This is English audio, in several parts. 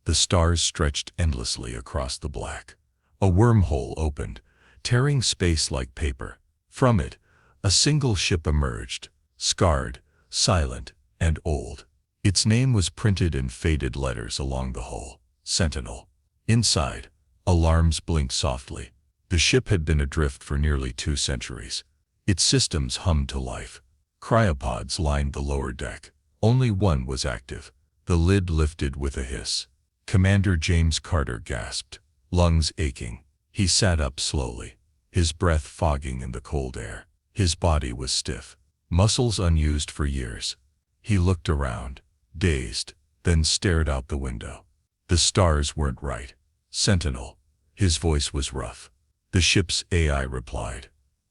The stars stretched endlessly across the black. A wormhole opened, tearing space like paper. From it, a single ship emerged, scarred, silent, and old. Its name was printed in faded letters along the hull, Sentinel. Inside, alarms blinked softly. The ship had been adrift for nearly 2 centuries. Its systems hummed to life. Cryopods lined the lower deck. Only one was active. The lid lifted with a hiss. Commander James Carter gasped, lungs aching. He sat up slowly, his breath fogging in the cold air. His body was stiff, muscles unused for years. He looked around, dazed, then stared out the window. The stars weren't right. Sentinel. His voice was rough. The ship's AI replied,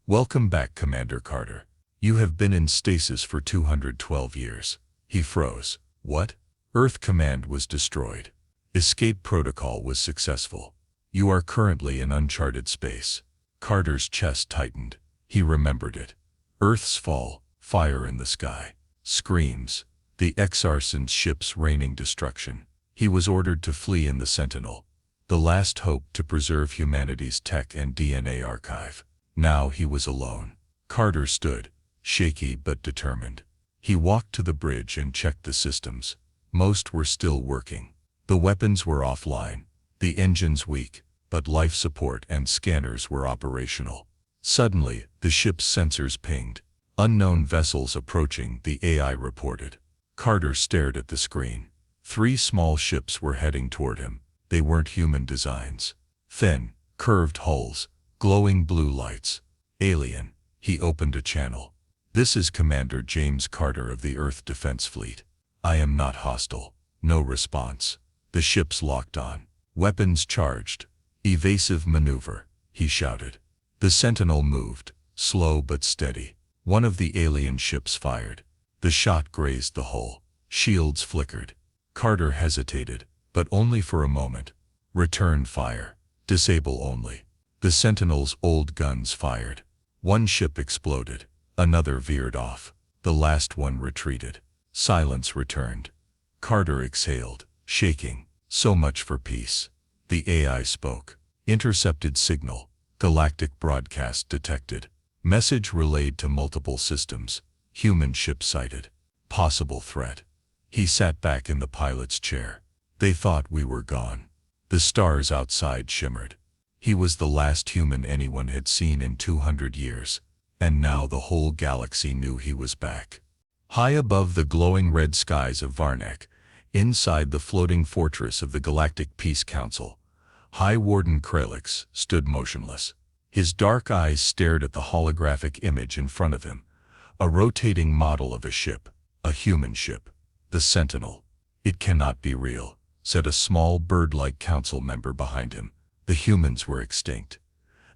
"Welcome back, Commander Carter. You have been in stasis for 212 years. He froze. What? Earth Command was destroyed. Escape protocol was successful. You are currently in uncharted space. Carter's chest tightened. He remembered it. Earth's fall, fire in the sky, screams, the Exarsen's ships raining destruction. He was ordered to flee in the Sentinel, the last hope to preserve humanity's tech and DNA archive. Now he was alone. Carter stood, shaky but determined. He walked to the bridge and checked the systems. Most were still working. The weapons were offline, the engines weak, but life support and scanners were operational. Suddenly, the ship's sensors pinged. Unknown vessels approaching, the AI reported. Carter stared at the screen. 3 small ships were heading toward him. They weren't human designs. Thin, curved hulls, glowing blue lights. Alien. He opened a channel. "This is Commander James Carter of the Earth Defense Fleet. I am not hostile." No response. The ships locked on. Weapons charged. "Evasive maneuver," he shouted. The Sentinel moved, slow but steady. One of the alien ships fired. The shot grazed the hull. Shields flickered. Carter hesitated, but only for a moment. Return fire. Disable only. The Sentinel's old guns fired. One ship exploded. Another veered off. The last one retreated. Silence returned. Carter exhaled, shaking. So much for peace. The AI spoke. Intercepted signal. Galactic broadcast detected. Message relayed to multiple systems. Human ship sighted. Possible threat. He sat back in the pilot's chair. They thought we were gone. The stars outside shimmered. He was the last human anyone had seen in 200 years. And now the whole galaxy knew he was back. High above the glowing red skies of Varnek, inside the floating fortress of the Galactic Peace Council, High Warden Krelix stood motionless. His dark eyes stared at the holographic image in front of him, a rotating model of a ship, a human ship, the Sentinel. "It cannot be real," said a small bird-like council member behind him. "The humans were extinct."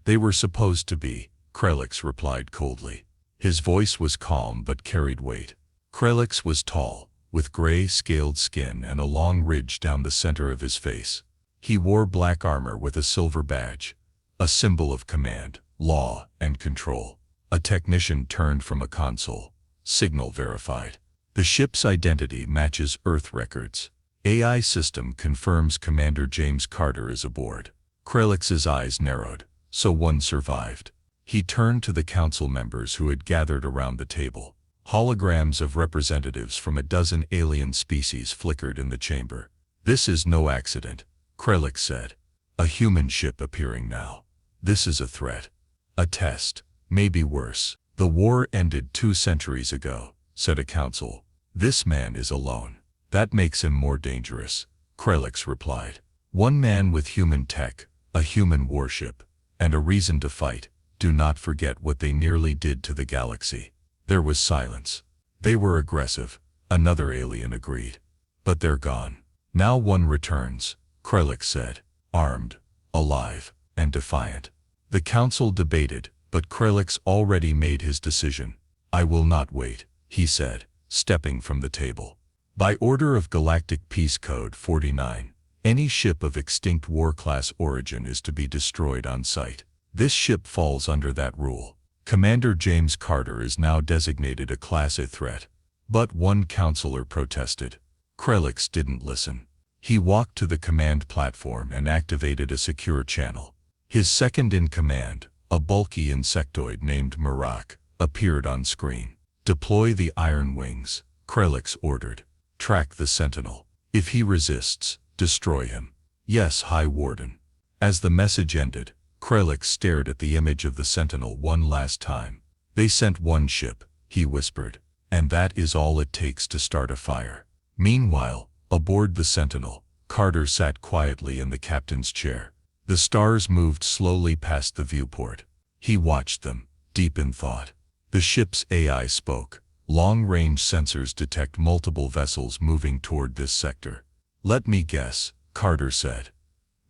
"They were supposed to be," Krelix replied coldly. His voice was calm but carried weight. Krelix was tall, with gray scaled skin and a long ridge down the center of his face. He wore black armor with a silver badge, a symbol of command, law, and control. A technician turned from a console. "Signal verified. The ship's identity matches Earth records. AI system confirms Commander James Carter is aboard." Krelix's eyes narrowed. So one survived. He turned to the council members who had gathered around the table. Holograms of representatives from a dozen alien species flickered in the chamber. "This is no accident," Krelix said. "A human ship appearing now. This is a threat. A test. Maybe worse." "The war ended 2 centuries ago," said a council. "This man is alone. That makes him more dangerous," Krelix replied. "One man with human tech, a human warship, and a reason to fight. Do not forget what they nearly did to the galaxy." There was silence. "They were aggressive," another alien agreed. "But they're gone. Now one returns," Krelix said, "armed, alive, and defiant." The council debated, but Krelix already made his decision. "I will not wait," he said, stepping from the table. "By order of Galactic Peace Code 49, any ship of extinct war-class origin is to be destroyed on sight. This ship falls under that rule. Commander James Carter is now designated a Class A threat." But one counselor protested. Krelix didn't listen. He walked to the command platform and activated a secure channel. His second-in-command, a bulky insectoid named Marak, appeared on screen. "Deploy the Iron Wings," Krelix ordered. "Track the Sentinel. If he resists, destroy him." "Yes, High Warden." As the message ended, Krelix stared at the image of the Sentinel one last time. "They sent one ship," he whispered, "and that is all it takes to start a fire." Meanwhile, aboard the Sentinel, Carter sat quietly in the captain's chair. The stars moved slowly past the viewport. He watched them, deep in thought. The ship's AI spoke. "Long-range sensors detect multiple vessels moving toward this sector." "Let me guess," Carter said.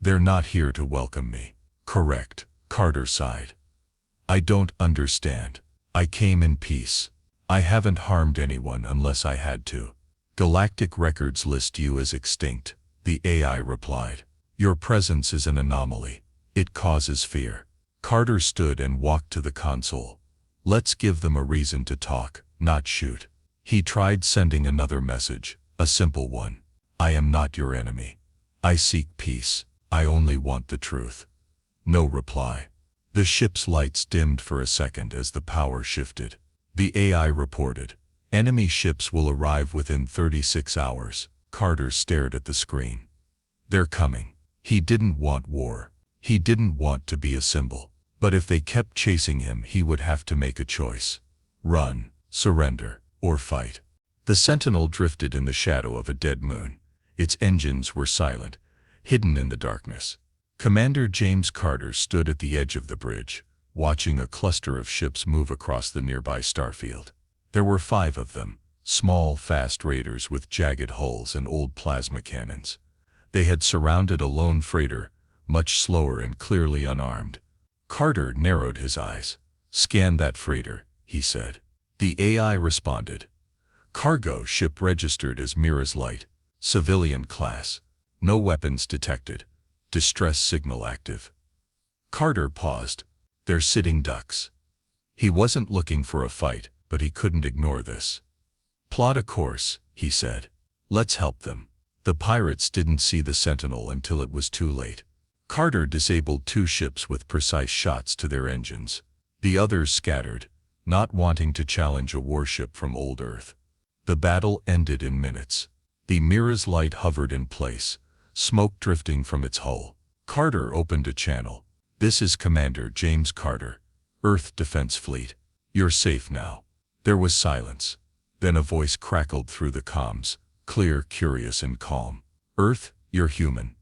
"They're not here to welcome me." "Correct," Carter sighed. "I don't understand. I came in peace. I haven't harmed anyone unless I had to." "Galactic records list you as extinct," the AI replied. "Your presence is an anomaly. It causes fear." Carter stood and walked to the console. "Let's give them a reason to talk, not shoot." He tried sending another message, a simple one. "I am not your enemy. I seek peace. I only want the truth." No reply. The ship's lights dimmed for a second as the power shifted. The AI reported, "Enemy ships will arrive within 36 hours. Carter stared at the screen. "They're coming." He didn't want war. He didn't want to be a symbol. But if they kept chasing him, he would have to make a choice. Run, surrender, or fight. The Sentinel drifted in the shadow of a dead moon. Its engines were silent, hidden in the darkness. Commander James Carter stood at the edge of the bridge, watching a cluster of ships move across the nearby starfield. There were 5 of them, small, fast raiders with jagged hulls and old plasma cannons. They had surrounded a lone freighter, much slower and clearly unarmed. Carter narrowed his eyes. "Scan that freighter," he said. The AI responded. "Cargo ship registered as Mira's Light, civilian class. No weapons detected. Distress signal active." Carter paused. "They're sitting ducks." He wasn't looking for a fight, but he couldn't ignore this. "Plot a course," he said. "Let's help them." The pirates didn't see the Sentinel until it was too late. Carter disabled 2 ships with precise shots to their engines. The others scattered, not wanting to challenge a warship from old Earth. The battle ended in minutes. The Mira's Light hovered in place, smoke drifting from its hull. Carter opened a channel. "This is Commander James Carter, Earth Defense Fleet. You're safe now." There was silence. Then a voice crackled through the comms, clear, curious, and calm. "Earth, you're human."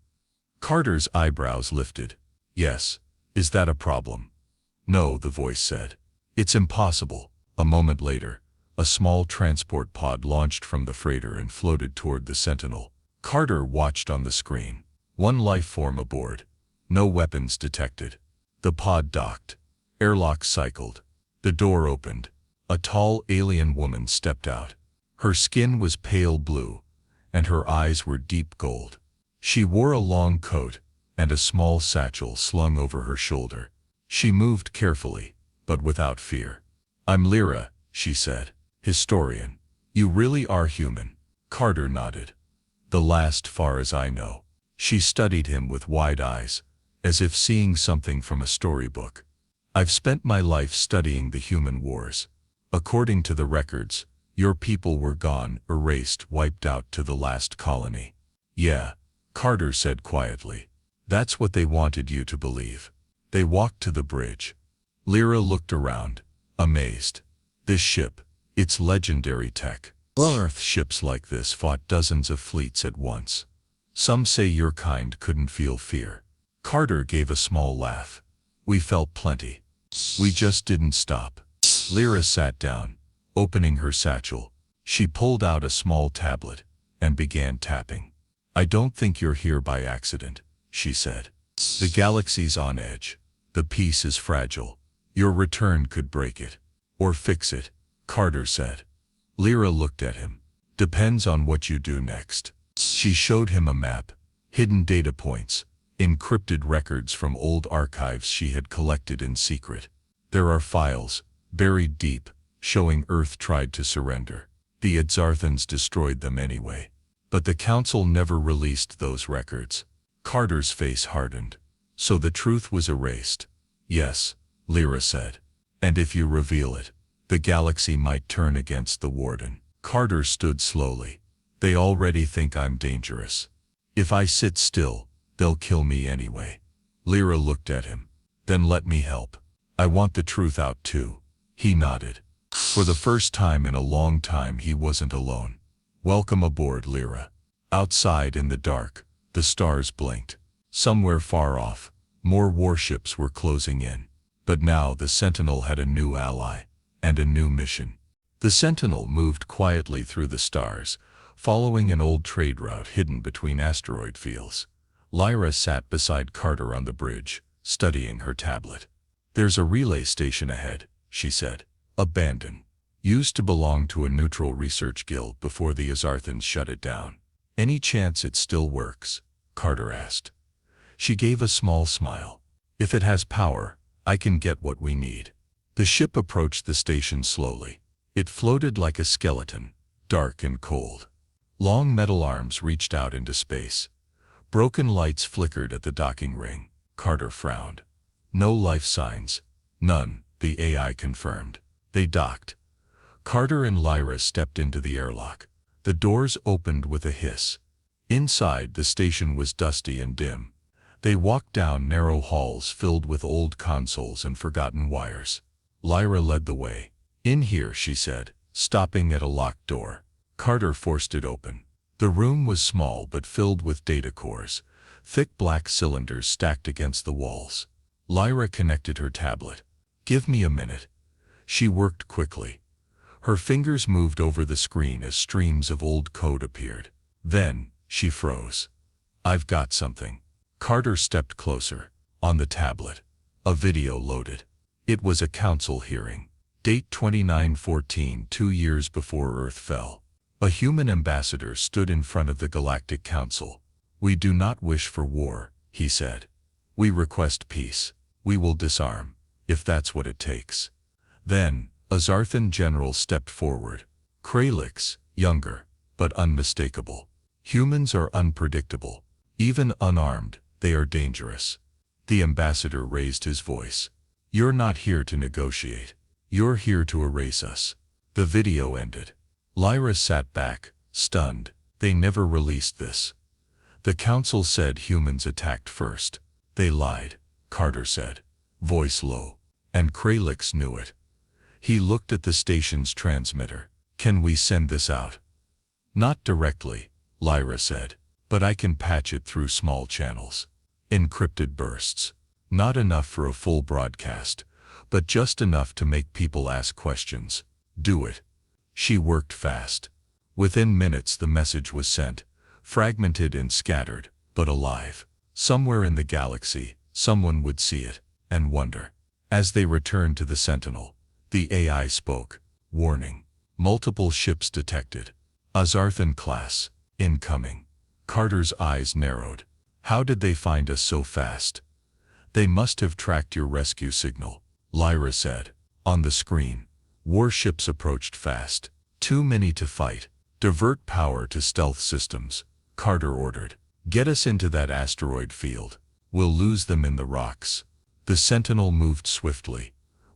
Carter's eyebrows lifted. "Yes. Is that a problem?" "No," the voice said. "It's impossible." A moment later, a small transport pod launched from the freighter and floated toward the Sentinel. Carter watched on the screen. 1 life form aboard. No weapons detected. The pod docked. Airlock cycled. The door opened. A tall alien woman stepped out. Her skin was pale blue, and her eyes were deep gold. She wore a long coat and a small satchel slung over her shoulder. She moved carefully, but without fear. "I'm Lyra," she said. "Historian." "You really are human." Carter nodded. "The last, far as I know." She studied him with wide eyes, as if seeing something from a storybook. "I've spent my life studying the human wars. According to the records, your people were gone, erased, wiped out to the last colony." "Yeah," Carter said quietly. "That's what they wanted you to believe." They walked to the bridge. Lyra looked around, amazed. "This ship, it's legendary tech. Earth ships like this fought dozens of fleets at once. Some say your kind couldn't feel fear." Carter gave a small laugh. "We felt plenty. We just didn't stop." Lyra sat down, opening her satchel. She pulled out a small tablet and began tapping. "I don't think you're here by accident," she said. "The galaxy's on edge. The peace is fragile. Your return could break it. Or fix it," Carter said. Lyra looked at him. "Depends on what you do next." She showed him a map, hidden data points, encrypted records from old archives she had collected in secret. "There are files, buried deep, showing Earth tried to surrender. The Adzarthans destroyed them anyway. But the Council never released those records. Carter's face hardened. So the truth was erased. Yes, Lyra said. And if you reveal it, the galaxy might turn against the Warden. Carter stood slowly. They already think I'm dangerous. If I sit still, they'll kill me anyway. Lyra looked at him. Then let me help. I want the truth out too. He nodded. For the first time in a long time he wasn't alone. Welcome aboard, Lyra. Outside in the dark, the stars blinked. Somewhere far off, more warships were closing in. But now the Sentinel had a new ally, and a new mission. The Sentinel moved quietly through the stars, following an old trade route hidden between asteroid fields. Lyra sat beside Carter on the bridge, studying her tablet. There's a relay station ahead, she said. Abandoned. Used to belong to a neutral research guild before the Azarthans shut it down. Any chance it still works? Carter asked. She gave a small smile. If it has power, I can get what we need. The ship approached the station slowly. It floated like a skeleton, dark and cold. Long metal arms reached out into space. Broken lights flickered at the docking ring. Carter frowned. No life signs. None, the AI confirmed. They docked. Carter and Lyra stepped into the airlock. The doors opened with a hiss. Inside, the station was dusty and dim. They walked down narrow halls filled with old consoles and forgotten wires. Lyra led the way. In here, she said, stopping at a locked door. Carter forced it open. The room was small but filled with data cores, thick black cylinders stacked against the walls. Lyra connected her tablet. Give me a minute. She worked quickly. Her fingers moved over the screen as streams of old code appeared. Then, she froze. I've got something. Carter stepped closer. On the tablet, a video loaded. It was a council hearing. Date 2914, 2 years before Earth fell. A human ambassador stood in front of the Galactic Council. We do not wish for war, he said. We request peace. We will disarm, if that's what it takes. Then, a Zarthan general stepped forward. Kralix, younger, but unmistakable. Humans are unpredictable. Even unarmed, they are dangerous. The ambassador raised his voice. You're not here to negotiate. You're here to erase us. The video ended. Lyra sat back, stunned. They never released this. The council said humans attacked first. They lied, Carter said, voice low. And Kralix knew it. He looked at the station's transmitter. Can we send this out? Not directly, Lyra said, but I can patch it through small channels. Encrypted bursts. Not enough for a full broadcast, but just enough to make people ask questions. Do it. She worked fast. Within minutes the message was sent, fragmented and scattered, but alive. Somewhere in the galaxy, someone would see it, and wonder. As they returned to the Sentinel, the AI spoke. Warning. Multiple ships detected. Azarthan class. Incoming. Carter's eyes narrowed. How did they find us so fast? They must have tracked your rescue signal, Lyra said. On the screen, warships approached fast. Too many to fight. Divert power to stealth systems, Carter ordered. Get us into that asteroid field. We'll lose them in the rocks. The Sentinel moved swiftly,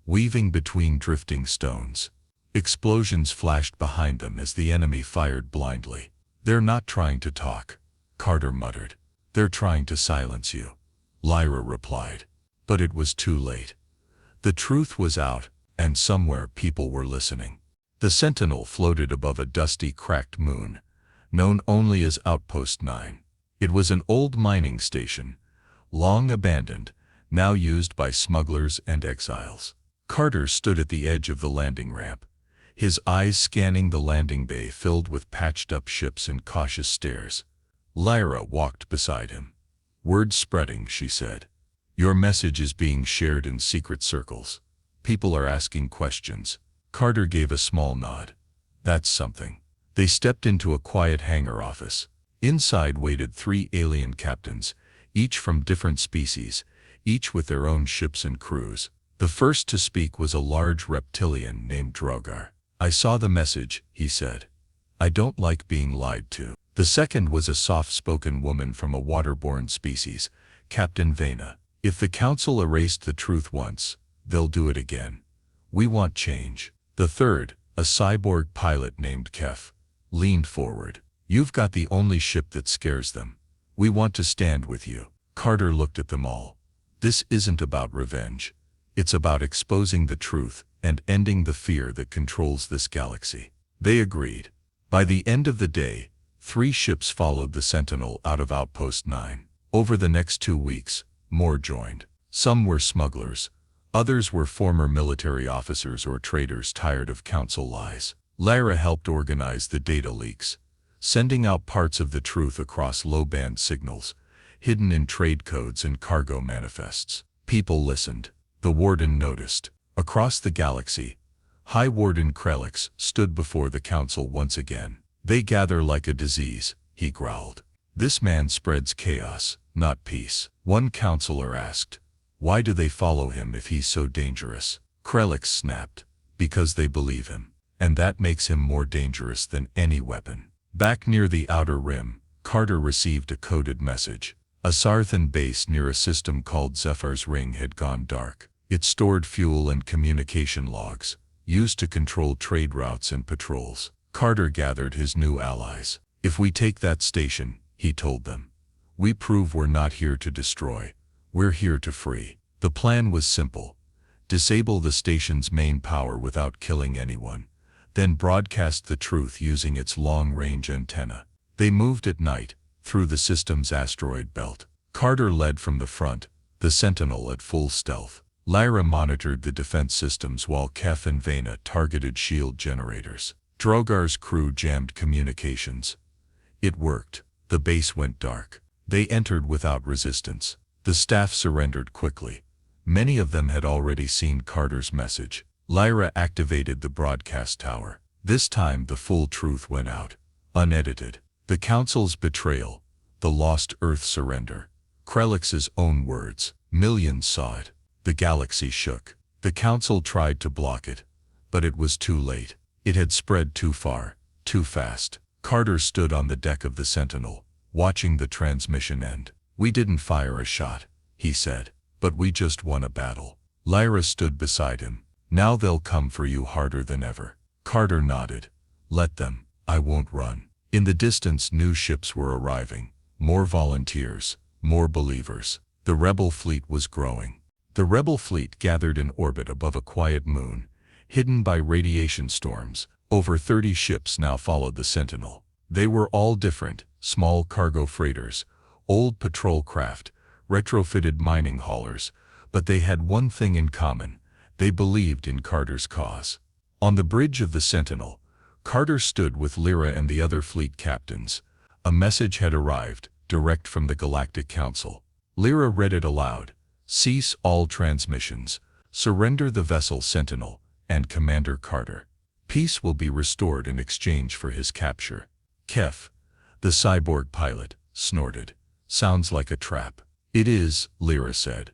weaving between drifting stones. Explosions flashed behind them as the enemy fired blindly. They're not trying to talk, Carter muttered. They're trying to silence you, Lyra replied. But it was too late. The truth was out, and somewhere people were listening. The Sentinel floated above a dusty, cracked moon, known only as Outpost 9. It was an old mining station, long abandoned, now used by smugglers and exiles. Carter stood at the edge of the landing ramp, his eyes scanning the landing bay filled with patched-up ships and cautious stares. Lyra walked beside him. Word spreading, she said. Your message is being shared in secret circles. People are asking questions. Carter gave a small nod. That's something. They stepped into a quiet hangar office. Inside waited 3 alien captains, each from different species, each with their own ships and crews. The first to speak was a large reptilian named Drogar. I saw the message, he said. I don't like being lied to. The second was a soft-spoken woman from a waterborne species, Captain Vena. If the Council erased the truth once, they'll do it again. We want change. The third, a cyborg pilot named Kef, leaned forward. You've got the only ship that scares them. We want to stand with you. Carter looked at them all. This isn't about revenge. It's about exposing the truth and ending the fear that controls this galaxy. They agreed. By the end of the day, 3 ships followed the Sentinel out of Outpost 9. Over the next 2 weeks, more joined. Some were smugglers. Others were former military officers or traders tired of Council lies. Lyra helped organize the data leaks, sending out parts of the truth across low-band signals, hidden in trade codes and cargo manifests. People listened. The Warden noticed. Across the galaxy, High Warden Krelix stood before the Council once again. They gather like a disease, he growled. This man spreads chaos, not peace. One counselor asked, why do they follow him if he's so dangerous? Krelix snapped, because they believe him, and that makes him more dangerous than any weapon. Back near the Outer Rim, Carter received a coded message. A Sarthan base near a system called Zephyr's Ring had gone dark. It stored fuel and communication logs, used to control trade routes and patrols. Carter gathered his new allies. If we take that station, he told them, we prove we're not here to destroy. We're here to free. The plan was simple. Disable the station's main power without killing anyone, then broadcast the truth using its long-range antenna. They moved at night, through the system's asteroid belt. Carter led from the front, the Sentinel at full stealth. Lyra monitored the defense systems while Kef and Vena targeted shield generators. Drogar's crew jammed communications. It worked. The base went dark. They entered without resistance. The staff surrendered quickly. Many of them had already seen Carter's message. Lyra activated the broadcast tower. This time the full truth went out, unedited. The Council's betrayal, the lost Earth surrender. Krelix's own words. Millions saw it. The galaxy shook. The Council tried to block it, but it was too late. It had spread too far, too fast. Carter stood on the deck of the Sentinel, watching the transmission end. We didn't fire a shot, he said, but we just won a battle. Lyra stood beside him. Now they'll come for you harder than ever. Carter nodded. Let them. I won't run. In the distance, new ships were arriving. More volunteers, more believers. The rebel fleet was growing. The rebel fleet gathered in orbit above a quiet moon, hidden by radiation storms. Over 30 ships now followed the Sentinel. They were all different: small cargo freighters, old patrol craft, retrofitted mining haulers, but they had one thing in common: they believed in Carter's cause. On the bridge of the Sentinel, Carter stood with Lyra and the other fleet captains. A message had arrived, direct from the Galactic Council. Lyra read it aloud. Cease all transmissions. Surrender the vessel Sentinel and Commander Carter. Peace will be restored in exchange for his capture. Kef, the cyborg pilot, snorted. Sounds like a trap. It is, Lyra said.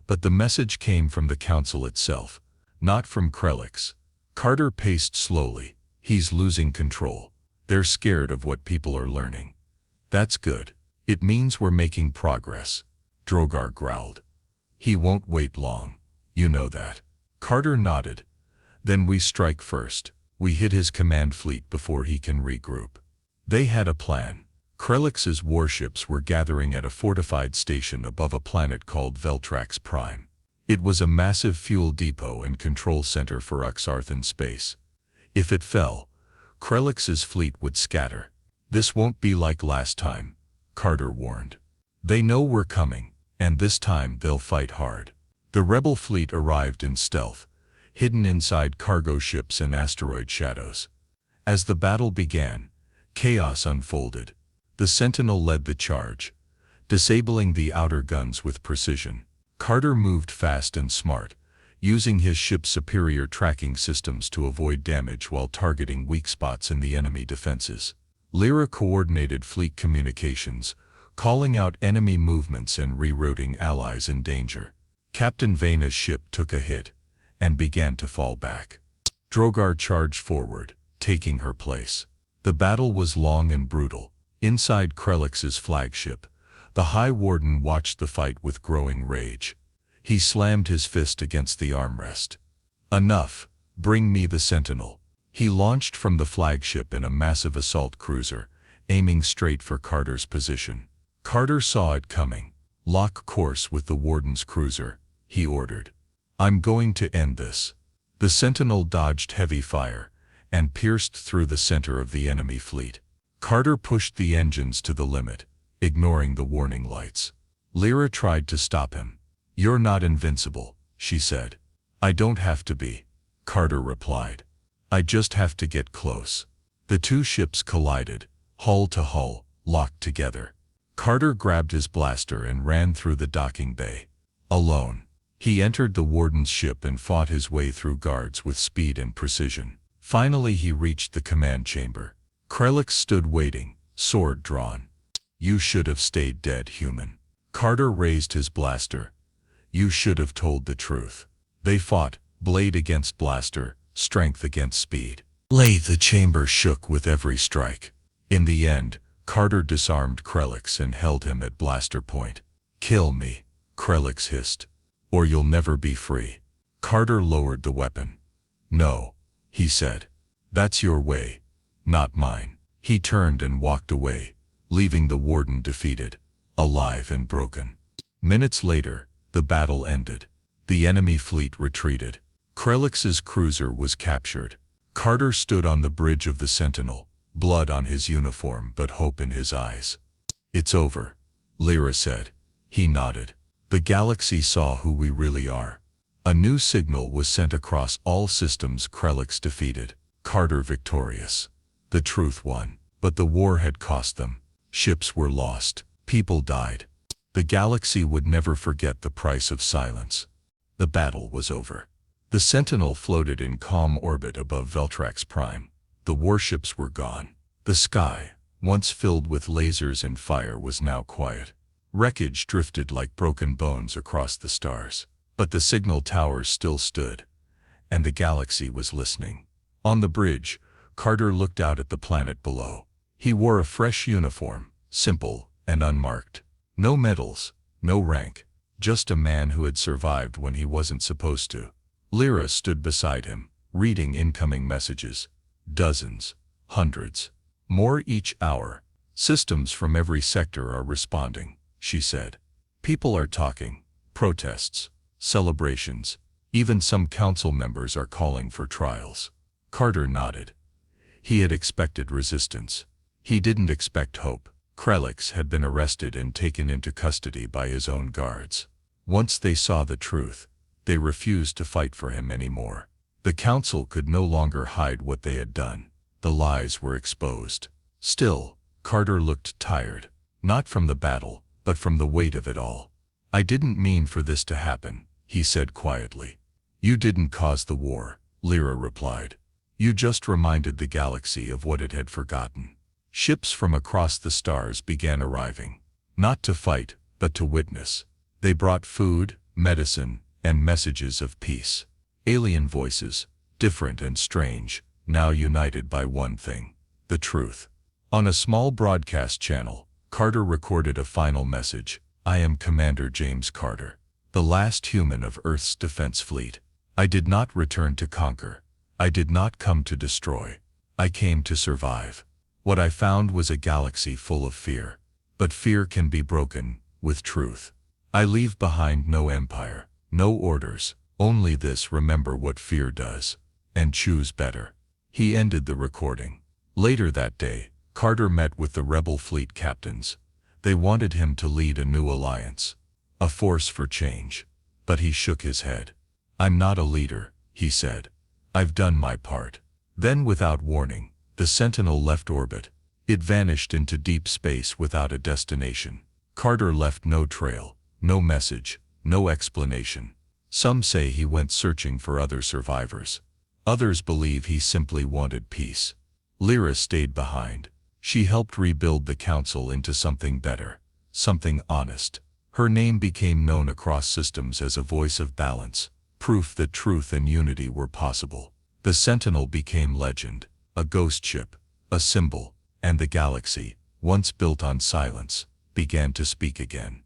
But the message came from the Council itself, not from Krelix. Carter paced slowly. He's losing control. They're scared of what people are learning. That's good. It means we're making progress. Drogar growled. He won't wait long. You know that. Carter nodded. Then we strike first. We hit his command fleet before he can regroup. They had a plan. Krelix's warships were gathering at a fortified station above a planet called Veltrax Prime. It was a massive fuel depot and control center for Uxarthan space. If it fell, Krelix's fleet would scatter. This won't be like last time, Carter warned. They know we're coming, and this time they'll fight hard. The rebel fleet arrived in stealth, hidden inside cargo ships and asteroid shadows. As the battle began, chaos unfolded. The Sentinel led the charge, disabling the outer guns with precision. Carter moved fast and smart, using his ship's superior tracking systems to avoid damage while targeting weak spots in the enemy defenses. Lyra coordinated fleet communications, calling out enemy movements and rerouting allies in danger. Captain Vena's ship took a hit and began to fall back. Drogar charged forward, taking her place. The battle was long and brutal. Inside Krelix's flagship, the High Warden watched the fight with growing rage. He slammed his fist against the armrest. Enough, bring me the Sentinel. He launched from the flagship in a massive assault cruiser, aiming straight for Carter's position. Carter saw it coming. Lock course with the Warden's cruiser, he ordered. I'm going to end this. The Sentinel dodged heavy fire and pierced through the center of the enemy fleet. Carter pushed the engines to the limit, ignoring the warning lights. Lyra tried to stop him. You're not invincible, she said. I don't have to be, Carter replied. I just have to get close. The two ships collided, hull to hull, locked together. Carter grabbed his blaster and ran through the docking bay. Alone, he entered the Warden's ship and fought his way through guards with speed and precision. Finally he reached the command chamber. Krelix stood waiting, sword drawn. You should have stayed dead, human. Carter raised his blaster. You should have told the truth. They fought, blade against blaster, strength against speed. The chamber shook with every strike. In the end, Carter disarmed Krelix and held him at blaster point. Kill me, Krelix hissed, or you'll never be free. Carter lowered the weapon. No, he said. That's your way, not mine. He turned and walked away, leaving the Warden defeated, alive and broken. Minutes later, the battle ended. The enemy fleet retreated. Krelix's cruiser was captured. Carter stood on the bridge of the Sentinel, blood on his uniform but hope in his eyes. It's over, Lyra said. He nodded. The galaxy saw who we really are. A new signal was sent across all systems. Krelix defeated, Carter victorious. The truth won, but the war had cost them. Ships were lost, people died. The galaxy would never forget the price of silence. The battle was over. The Sentinel floated in calm orbit above Veltrax Prime. The warships were gone. The sky, once filled with lasers and fire, was now quiet. Wreckage drifted like broken bones across the stars. But the signal towers still stood, and the galaxy was listening. On the bridge, Carter looked out at the planet below. He wore a fresh uniform, simple and unmarked. No medals, no rank, just a man who had survived when he wasn't supposed to. Lyra stood beside him, reading incoming messages. Dozens, hundreds, more each hour. Systems from every sector are responding, she said. People are talking, protests, celebrations, even some council members are calling for trials. Carter nodded. He had expected resistance. He didn't expect hope. Krelix had been arrested and taken into custody by his own guards. Once they saw the truth, they refused to fight for him anymore. The council could no longer hide what they had done. The lies were exposed. Still, Carter looked tired, not from the battle, but from the weight of it all. I didn't mean for this to happen, he said quietly. You didn't cause the war, Lyra replied. You just reminded the galaxy of what it had forgotten. Ships from across the stars began arriving, not to fight, but to witness. They brought food, medicine, and messages of peace. Alien voices, different and strange, now united by one thing, the truth. On a small broadcast channel, Carter recorded a final message. I am Commander James Carter, the last human of Earth's defense fleet. I did not return to conquer. I did not come to destroy. I came to survive. What I found was a galaxy full of fear. But fear can be broken with truth. I leave behind no empire, no orders, only this: remember what fear does, and choose better. He ended the recording. Later that day, Carter met with the rebel fleet captains. They wanted him to lead a new alliance, a force for change. But he shook his head. I'm not a leader, he said. I've done my part. Then, without warning, the Sentinel left orbit. It vanished into deep space without a destination. Carter left no trail, no message, no explanation. Some say he went searching for other survivors. Others believe he simply wanted peace. Lyra stayed behind. She helped rebuild the council into something better, something honest. Her name became known across systems as a voice of balance, proof that truth and unity were possible. The Sentinel became legend, a ghost ship, a symbol, and the galaxy, once built on silence, began to speak again.